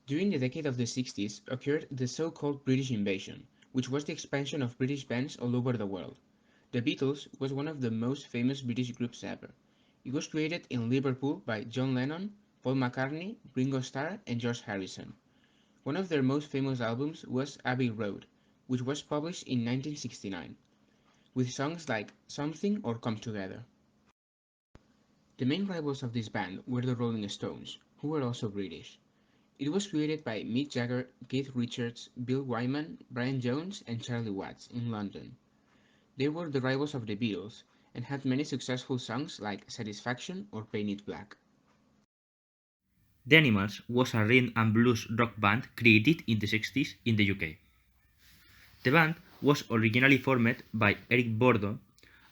During the decade of the 60s occurred the so-called British invasion, which was the expansion of British bands all over the world. The Beatles was one of the most famous British groups ever. It was created in Liverpool by John Lennon, Paul McCartney, Ringo Starr, and George Harrison. One of their most famous albums was Abbey Road, which was published in 1969, with songs like Something or Come Together. The main rivals of this band were the Rolling Stones, who were also British. It was created by Mick Jagger, Keith Richards, Bill Wyman, Brian Jones, and Charlie Watts in London. They were the rivals of the Beatles and had many successful songs like Satisfaction or Paint It Black. The Animals was a rhythm and blues rock band created in the 60s in the UK. The band was originally formed by Eric Burdon,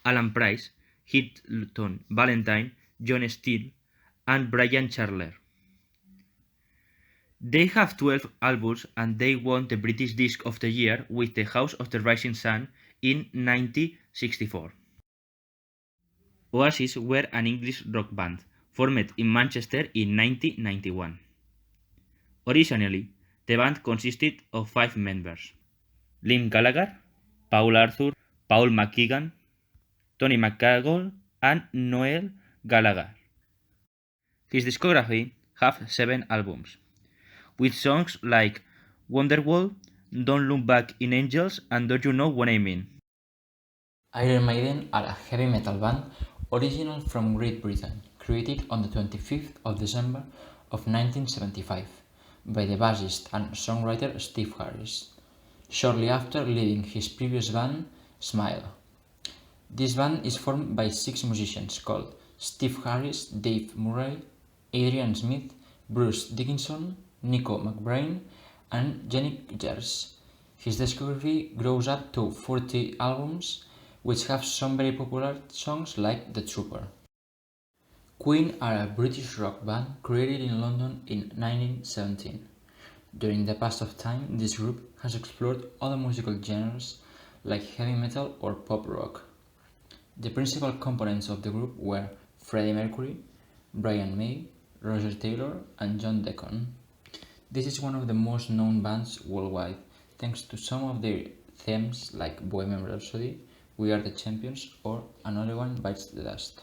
Alan Price, Hilton Valentine, John Steele, and Brian Charler. They have 12 albums and they won the British Disc of the Year with The House of the Rising Sun in 1964. Oasis were an English rock band formed in Manchester in 1991. Originally, the band consisted of 5 members: Liam Gallagher, Paul Arthur, Paul McGuigan, Tony McCargold, and Noel Gallagher. His discography has 7 albums, with songs like Wonderwall, Don't Look Back in Angels, and Don't You Know What I Mean. Iron Maiden are a heavy metal band original from Great Britain, created on the 25th of December of 1975 by the bassist and songwriter Steve Harris, shortly after leaving his previous band, Smile. This band is formed by 6 musicians called Steve Harris, Dave Murray, Adrian Smith, Bruce Dickinson, Nico McBrain, and Jenny Gers. His discography grows up to 40 albums, which have some very popular songs like The Trooper. Queen are a British rock band created in London in 1917. During the pass of time, this group has explored other musical genres like heavy metal or pop rock. The principal components of the group were Freddie Mercury, Brian May, Roger Taylor, and John Deacon. This is one of the most known bands worldwide, thanks to some of their themes like Bohemian Rhapsody, We Are the Champions, or Another One Bites the Dust.